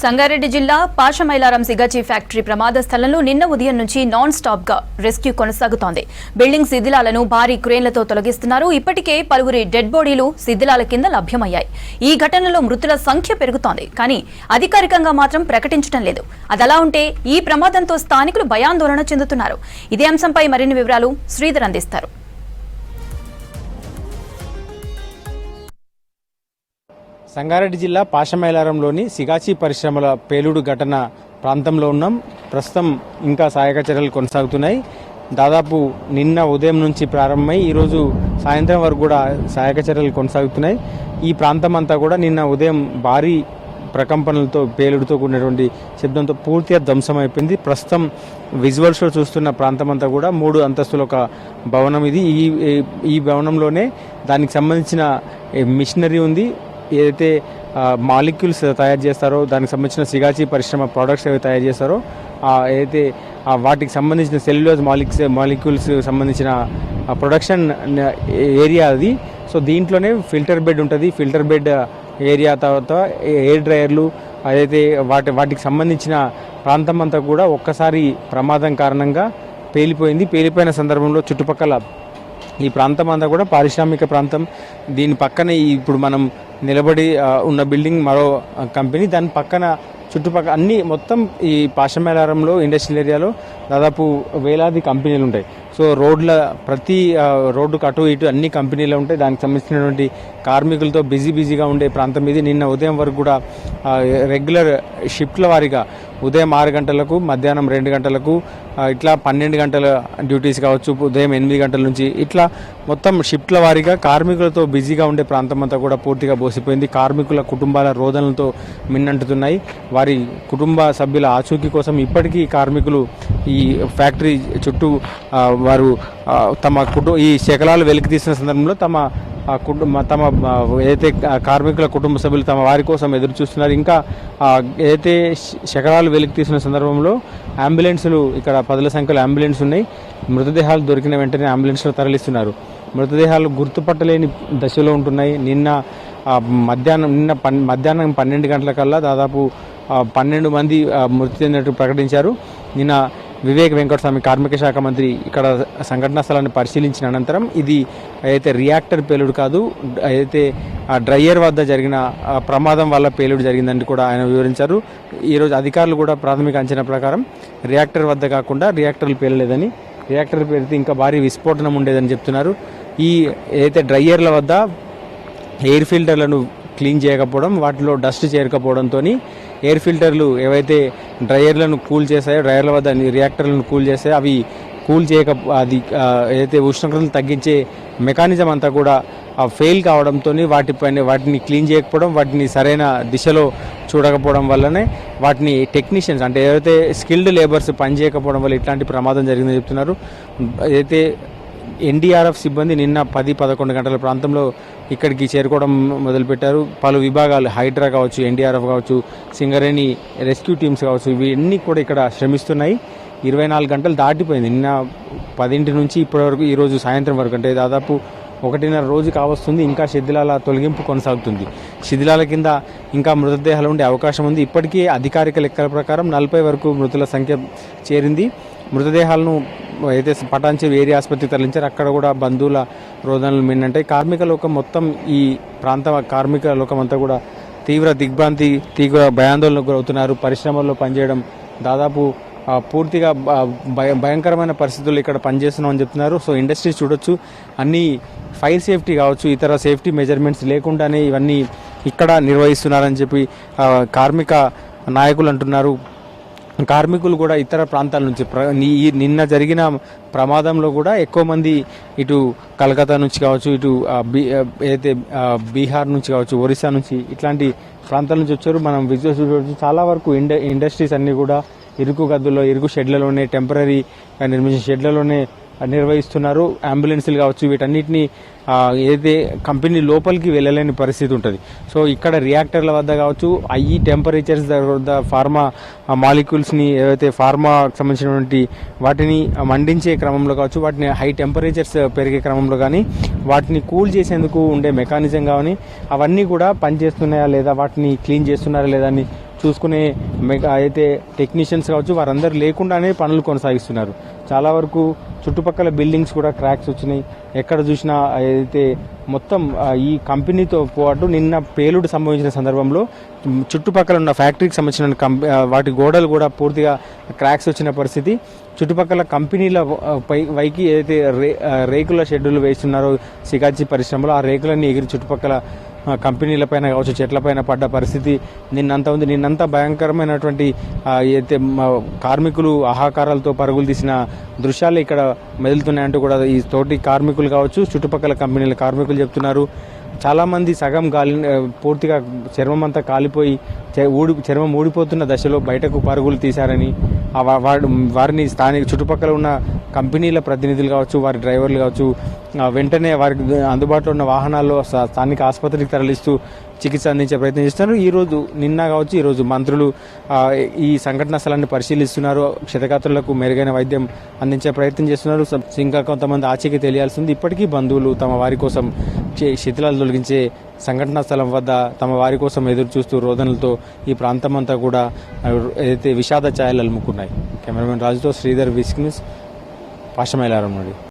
సంగారెడ్డి జిల్లా పాషమైలారం సిగాచి ఫ్యాక్టరీ ప్రమాద స్థలంలో నిన్న ఉదయం నుంచి నాన్ స్టాప్ గా రెస్క్యూ కొనసాగుతోంది. బిల్డింగ్ శిథిలాలను భారీ క్రేన్లతో తొలగిస్తున్నారు. ఇప్పటికే పలువురి డెడ్ బాడీలు శిథిలాల కింద లభ్యమయ్యాయి. ఈ ఘటనలో మృతుల సంఖ్య పెరుగుతోంది, కానీ అధికారికంగా మాత్రం ప్రకటించడం లేదు. అదలా ఉంటే ఈ ప్రమాదంతో స్థానికులు భయాందోళన చెందుతున్నారు. ఇదే అంశంపై మరిన్ని వివరాలు శ్రీధర్ అందిస్తారు. సంగారెడ్డి జిల్లా పాషమైలారంలోని సిగాచి పరిశ్రమల పేలుడు ఘటన ప్రాంతంలో ఉన్నాం. ప్రస్తుతం ఇంకా సహాయక చర్యలు కొనసాగుతున్నాయి. దాదాపు నిన్న ఉదయం నుంచి ప్రారంభమై ఈరోజు సాయంత్రం వరకు కూడా సహాయక చర్యలు కొనసాగుతున్నాయి. ఈ ప్రాంతం అంతా కూడా నిన్న ఉదయం భారీ ప్రకంపనలతో పేలుడుతో కూడినటువంటి శబ్దంతో పూర్తిగా ధ్వంసమైపోయింది. ప్రస్తుతం విజువల్స్లో చూస్తున్న ప్రాంతం అంతా కూడా 3 అంతస్తుల ఒక భవనం ఇది. ఈ భవనంలోనే దానికి సంబంధించిన మిషనరీ ఉంది. ఏదైతే మాలిక్యూల్స్ తయారు చేస్తారో దానికి సంబంధించిన సిగాచి పరిశ్రమ ప్రోడక్ట్స్ ఏవైతే తయారు చేస్తారో ఏదైతే వాటికి సంబంధించిన సెల్యులోజ్ మాలిక్యూల్స్ సంబంధించిన ప్రొడక్షన్ ఏరియా అది. సో దీంట్లోనే ఫిల్టర్ బెడ్ ఉంటుంది. ఫిల్టర్ బెడ్ ఏరియా తర్వాత ఎయిర్ డ్రైయర్లు ఏదైతే వాటికి సంబంధించిన ప్రాంతం అంతా కూడా ఒక్కసారి ప్రమాదం కారణంగా పేలిపోయింది. పేలిపోయిన సందర్భంలో చుట్టుపక్కల ఈ ప్రాంతం అంతా కూడా పారిశ్రామిక ప్రాంతం. దీని పక్కనే ఇప్పుడు మనం నిలబడి ఉన్న బిల్డింగ్ మరో కంపెనీ. దాని పక్కన చుట్టుపక్కల అన్ని మొత్తం ఈ పాషమైలారంలో ఇండస్ట్రియల్ ఏరియాలో దాదాపు వేలాది కంపెనీలు ఉంటాయి. సో ప్రతి రోడ్డుకు అటు ఇటు అన్ని కంపెనీలు ఉంటాయి. దానికి సంబంధించినటువంటి కార్మికులతో బిజీగా ఉండే ప్రాంతం ఇది. నిన్న ఉదయం వరకు కూడా రెగ్యులర్ షిఫ్ట్ల వారీగా ఉదయం 6 గంటలకు, మధ్యాహ్నం 2 గంటలకు, ఇట్లా 12 గంటల డ్యూటీస్ కావచ్చు, ఉదయం 8 గంటల నుంచి ఇట్లా మొత్తం షిఫ్ట్ల వారీగా కార్మికులతో బిజీగా ఉండే ప్రాంతం అంతా కూడా పూర్తిగా బోసిపోయింది. కార్మికుల కుటుంబాల రోదనలతో మిన్నంటుతున్నాయి. వారి కుటుంబ సభ్యుల ఆచూకీ కోసం ఇప్పటికీ కార్మికులు ఈ ఫ్యాక్టరీ చుట్టూ వారు ఈ శకలాలు వెలికి తీసిన సందర్భంలో తమ ఏదైతే కార్మికుల కుటుంబ సభ్యులు తమ వారి కోసం ఎదురు చూస్తున్నారు. ఇంకా ఏదైతే శకలాలు వెలికి తీసిన సందర్భంలో అంబులెన్సులు ఇక్కడ 10ల సంఖ్యలో అంబులెన్స్ ఉన్నాయి. మృతదేహాలు దొరికిన వెంటనే అంబులెన్స్లో తరలిస్తున్నారు. మృతదేహాలు గుర్తుపట్టలేని దశలో ఉంటున్నాయి. నిన్న మధ్యాహ్నం 12 గంటల కల్లా దాదాపు 12 మంది మృతి చెందినట్టు ప్రకటించారు. నిన్న వివేక్ వెంకటస్వామి కార్మిక శాఖ మంత్రి ఇక్కడ సంఘటనా స్థలాన్ని పరిశీలించిన అనంతరం ఇది అయితే రియాక్టర్ పేలుడు కాదు, అయితే డ్రైయర్ వద్ద జరిగిన ప్రమాదం వల్ల పేలుడు జరిగిందని కూడా ఆయన వివరించారు. ఈరోజు అధికారులు కూడా ప్రాథమిక అంచనా ప్రకారం రియాక్టర్ వద్ద కాకుండా రియాక్టర్లు పేలలేదని, రియాక్టర్ పేలితే ఇంకా భారీ విస్ఫోటనం ఉండేదని చెప్తున్నారు. ఈ ఏదైతే డ్రైయర్ల వద్ద ఎయిర్ ఫిల్టర్లను క్లీన్ చేయకపోవడం, వాటిలో డస్ట్ చేరకపోవడంతో ఎయిర్ ఫిల్టర్లు ఏవైతే డ్రైయర్లను కూల్ చేస్తాయో, డ్రైయర్ల వద్ద రియాక్టర్లను కూల్ చేస్తాయో అవి కూల్ అది ఏదైతే ఉష్ణోగ్రతలు తగ్గించే మెకానిజం అంతా కూడా ఫెయిల్ కావడంతో వాటిని క్లీన్ చేయకపోవడం, వాటిని సరైన దిశలో చూడకపోవడం వల్లనే వాటిని టెక్నీషియన్స్ అంటే ఏదైతే స్కిల్డ్ లేబర్స్ పనిచేయకపోవడం వల్ల ఇట్లాంటి ప్రమాదం జరిగిందని చెప్తున్నారు. అయితే ఎన్డీఆర్ఎఫ్ సిబ్బంది నిన్న 10-11 గంటల ప్రాంతంలో ఇక్కడికి చేరుకోవడం మొదలుపెట్టారు. పలు విభాగాలు హైడ్రా కావచ్చు, ఎన్డీఆర్ఎఫ్ కావచ్చు, సింగరేణి రెస్క్యూ టీమ్స్ కావచ్చు, ఇవన్నీ కూడా ఇక్కడ శ్రమిస్తున్నాయి. 24 గంటలు దాటిపోయింది. నిన్న 10 నుంచి ఇప్పటివరకు ఈరోజు సాయంత్రం వరకు అంటే దాదాపు 1.5 రోజు కావస్తుంది. ఇంకా శిథిలాల తొలగింపు కొనసాగుతుంది. శిథిలాల కింద ఇంకా మృతదేహాలు ఉండే అవకాశం ఉంది. ఇప్పటికీ అధికారిక లెక్కల ప్రకారం 40 వరకు మృతుల సంఖ్య చేరింది. మృతదేహాలను అయితే పటాన్చెరు ఏరియా ఆసుపత్రికి తరలించారు. అక్కడ కూడా బంధువుల రోదనలు మిన్నంటాయి. కార్మిక లోకం మొత్తం ఈ ప్రాంత కార్మిక లోకం అంతా కూడా తీవ్ర దిగ్భ్రాంతి, తీవ్ర భయాందోళనకు గురవుతున్నారు. పరిశ్రమల్లో పనిచేయడం దాదాపు పూర్తిగా భయంకరమైన పరిస్థితుల్లో ఇక్కడ పనిచేస్తున్నామని చెప్తున్నారు. సో ఇండస్ట్రీస్ చూడొచ్చు, అన్ని ఫైర్ సేఫ్టీ కావచ్చు, ఇతర సేఫ్టీ మెజర్మెంట్స్ లేకుండానే ఇవన్నీ ఇక్కడ నిర్వహిస్తున్నారని చెప్పి కార్మిక నాయకులు అంటున్నారు. కార్మికులు కూడా ఇతర ప్రాంతాల నుంచి నిన్న జరిగిన ప్రమాదంలో కూడా ఎక్కువ మంది ఇటు కలకత్తా నుంచి కావచ్చు, ఇటు ఏదైతే బీహార్ నుంచి కావచ్చు, ఒరిస్సా నుంచి ఇట్లాంటి ప్రాంతాల నుంచి వచ్చారు. మనం విజువల్స్ చూడవచ్చు. చాలా వరకు ఇండస్ట్రీస్ అన్నీ కూడా ఇరుకు గదుల్లో, ఇరుకు షెడ్లలోనే, టెంపరీ నిర్మించిన షెడ్లలోనే నిర్వహిస్తున్నారు. అంబులెన్సులు కావచ్చు, వీటన్నిటిని ఏదైతే కంపెనీ లోపలికి వెళ్ళలేని పరిస్థితి ఉంటుంది. సో ఇక్కడ రియాక్టర్ల వద్ద కావచ్చు, ఈ టెంపరేచర్స్ వద్ద ఫార్మా మాలిక్యూల్స్ని ఏవైతే ఫార్మాకి సంబంధించినటువంటి వాటిని మండించే క్రమంలో కావచ్చు, వాటిని హై టెంపరేచర్స్ పెరిగే క్రమంలో కానీ వాటిని కూల్ చేసేందుకు ఉండే మెకానిజం కానీ అవన్నీ కూడా పనిచేస్తున్నాయా లేదా, వాటిని క్లీన్ చేస్తున్నారా లేదా అని చూసుకునే అయితే టెక్నీషియన్స్ కావచ్చు వారందరూ లేకుండానే పనులు కొనసాగిస్తున్నారు. చాలా వరకు చుట్టుపక్కల బిల్డింగ్స్ కూడా క్రాక్స్ వచ్చినాయి. ఎక్కడ చూసినా అయితే మొత్తం ఈ కంపెనీతో పాటు నిన్న పేలుడు సంభవించిన సందర్భంలో చుట్టుపక్కల ఉన్న ఫ్యాక్టరీకి సంబంధించిన వాటి గోడలు కూడా పూర్తిగా క్రాక్స్ వచ్చిన పరిస్థితి. చుట్టుపక్కల కంపెనీల పైకి ఏదైతే రేకుల షెడ్యూల్ వేస్తున్నారో సిగాచి పరిశ్రమలో ఆ రేకులన్నీ ఎగిరి చుట్టుపక్కల కంపెనీలపైన కావచ్చు చెట్లపైన పడ్డ పరిస్థితి నిన్నంతా ఉంది. నిన్నంతా భయంకరమైనటువంటి ఏదైతే కార్మికులు ఆహాకారాలతో పరుగులు తీసిన దృశ్యాలు ఇక్కడ మెదులుతున్నాయంటూ కూడా ఈ తోటి కార్మికులు కావచ్చు చుట్టుపక్కల కంపెనీల కార్మికులు చెప్తున్నారు. చాలామంది సగం పూర్తిగా చర్మం అంతా కాలిపోయి చర్మం ఊడిపోతున్న దశలో బయటకు పరుగులు తీశారని వారిని స్థానిక చుట్టుపక్కల ఉన్న కంపెనీల ప్రతినిధులు కావచ్చు వారి డ్రైవర్లు కావచ్చు వెంటనే వారికి అందుబాటులో ఉన్న వాహనాల్లో స్థానిక ఆసుపత్రికి తరలిస్తూ చికిత్స అందించే ప్రయత్నం చేస్తున్నారు. నిన్న కావచ్చు ఈరోజు మంత్రులు ఈ సంఘటనా స్థలాన్ని పరిశీలిస్తున్నారు. క్షతగాత్రులకు మెరుగైన వైద్యం అందించే ప్రయత్నం చేస్తున్నారు. ఇంకా కొంతమంది ఆచూకీ తెలియాల్సింది. ఇప్పటికీ బంధువులు తమ వారి కోసం శిథిలాలు తొలగించే సంఘటనా స్థలం వద్ద తమ వారి కోసం ఎదురు చూస్తూ రోదనలతో ఈ ప్రాంతం అంతా కూడా ఏదైతే విషాద ఛాయలు అలుముకున్నాయి. కెమెరామెన్ రాజుతో శ్రీధర్, విస్క్ న్యూస్, పాషమైలారం నుండి.